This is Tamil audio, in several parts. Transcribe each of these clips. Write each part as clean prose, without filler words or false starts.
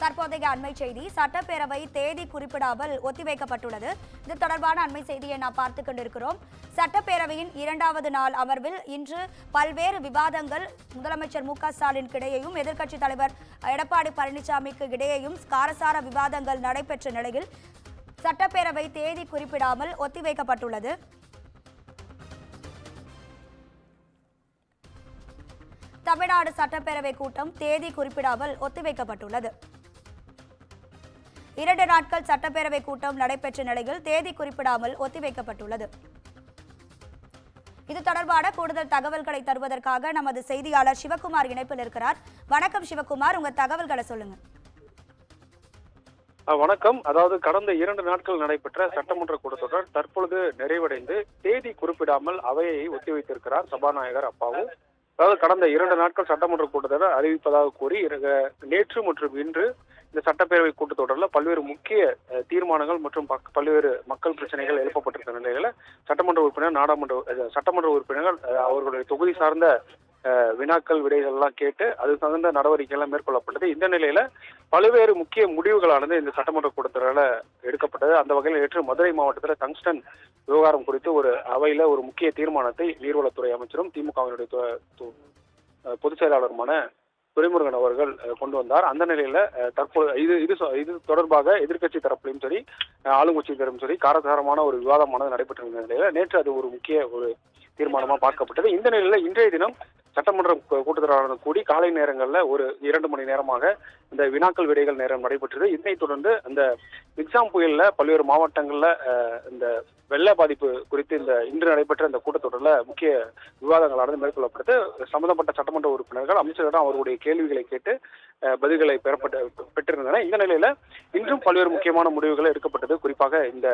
தற்போதைய அண்மை செய்தி சட்டப்பேரவை தேதி குறிப்பிடாமல் ஒத்திவைக்கப்பட்டுள்ளது. இது தொடர்பான அண்மை செய்தியை நாம் பார்த்துக் கொண்டிருக்கிறோம். சட்டப்பேரவையின் 2வது நாள் அமர்வில் இன்று பல்வேறு விவாதங்கள் முதலமைச்சர் மு க ஸ்டாலினுக்கு இடையேயும் எதிர்க்கட்சித் தலைவர் எடப்பாடி பழனிசாமிக்கு இடையேயும் காரசார விவாதங்கள் நடைபெற்ற நிலையில் சட்டப்பேரவை தேதி குறிப்பிடாமல் ஒத்திவைக்கப்பட்டுள்ளது. தமிழ்நாடு சட்டப்பேரவை கூட்டம் தேதி குறிப்பிடாமல் ஒத்திவைக்கப்பட்டுள்ளது. 2 நாட்கள் சட்டப்பேரவை கூட்டம் நடைபெற்ற நிலையில் தேதி குறிப்பிடாமல் ஒத்திவைக்கப்பட்டுள்ளது. இது தொடர்பான கூடுதல் தகவல்களை தருவதற்காக நமது செய்தியாளர் சிவகுமார் இணைப்பில் இருக்கிறார். வணக்கம் சிவகுமார், உங்க தகவல்களை சொல்லுங்க. வணக்கம். அதாவது கடந்த 2 நாட்கள் நடைபெற்ற சட்டமன்ற கூட்டத்தொடர் தற்பொழுது நிறைவடைந்து தேதி குறிப்பிடாமல் அவையை ஒத்திவைத்திருக்கிறார் சபாநாயகர் அப்பாவு. அதாவது கடந்த 2 நாட்கள் சட்டமன்ற கூட்டத்தொடர் அறிவிப்பதாக கூறி நேற்று மற்றும் இன்று இந்த சட்டப்பேரவை கூட்டத்தொடரில் பல்வேறு முக்கிய தீர்மானங்கள் மற்றும் பல்வேறு மக்கள் பிரச்சனைகள் எழுப்பப்பட்டிருக்கிற நிலையில சட்டமன்ற உறுப்பினர்கள் அவர்களுடைய தொகுதி சார்ந்த வினாக்கள் விடைகள் எல்லாம் கேட்டு அது தகுந்த நடவடிக்கை எல்லாம் மேற்கொள்ளப்பட்டது. இந்த நிலையில பல்வேறு முக்கிய முடிவுகளானது இந்த சட்டமன்ற கூட்டத்தொடரில் எடுக்கப்பட்டது. அந்த வகையில் நேற்று மதுரை மாவட்டத்தில் டங்ஸ்டன் விவகாரம் குறித்து ஒரு அவையில ஒரு முக்கிய தீர்மானத்தை நீர்வளத்துறை அமைச்சரும் திமுகவினுடைய பொதுச் செயலாளருமான துரைமுருகன் அவர்கள் கொண்டு வந்தார். அந்த நிலையில தற்போது இது தொடர்பாக எதிர்க்கட்சி தரப்பிலும் சரி ஆளுங்கட்சி தரப்பும் சரி காரசாரமான ஒரு விவாதமானது நடைபெற்றிருந்த நிலையில நேற்று அது ஒரு முக்கிய ஒரு தீர்மானமா பார்க்கப்பட்டது. இந்த நிலையில இன்றைய தினம் சட்டமன்ற கூட்டத்தொடரானது கூடி காலை நேரங்களில் ஒரு 2 மணி நேரமாக இந்த வினாக்கள் விடைகள் நேரம் நடைபெற்றது. இதனைத் தொடர்ந்து அந்த மிக்சாம் புயல்ல பல்வேறு மாவட்டங்கள்ல இந்த வெள்ள பாதிப்பு குறித்து இன்று நடைபெற்ற இந்த கூட்டத்தொடரில் முக்கிய விவாதங்களானது மேற்கொள்ளப்பட்டது. சம்பந்தப்பட்ட சட்டமன்ற உறுப்பினர்கள் அமைச்சரிடம் அவர்களுடைய கேள்விகளை கேட்டு பதில்களை பெற்றிருந்தன. இந்த நிலையில இன்றும் பல்வேறு முக்கியமான முடிவுகள் எடுக்கப்பட்டது. குறிப்பாக இந்த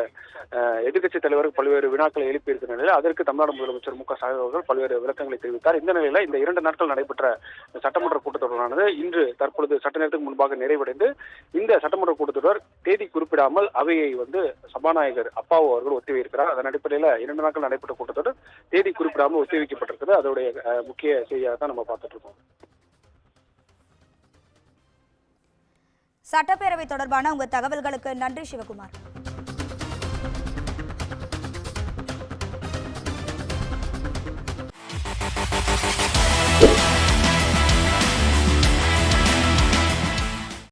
எதிர்க்கட்சித் தலைவர் பல்வேறு வினாக்களை எழுப்பியிருக்கிற நிலையில் அதற்கு தமிழ்நாடு முதலமைச்சர் மு க ஸ்டாலின் அவர்கள் பல்வேறு விளக்கங்களை தெரிவித்தார். இந்த நிலையில இந்த 2 நாட்கள் நடைபெற்ற சட்டமன்ற கூட்டத்தொடரானது இன்று தற்பொழுது சட்ட நேரத்துக்கு முன்பாக நிறைவடைந்து இந்த சட்டமன்ற கூட்டத்தொடர் தேதி குறிப்பிடாமல் அவையை சபாநாயகர் அப்பாவு அவர்கள் ஒத்திவைக்கிறார். அதன் அடிப்படையில் 2 நாட்கள் நடைபெற்ற கூட்டத்தொடர் தேதி குறிப்பிடாமல் ஒத்திவைக்கப்பட்டிருக்கிறது. அதோடைய முக்கிய செய்தியாக தான் நம்ம பார்த்துட்டு இருக்கோம். சட்டப்பேரவை தொடர்பான உங்க தகவல்களுக்கு நன்றி சிவகுமார்.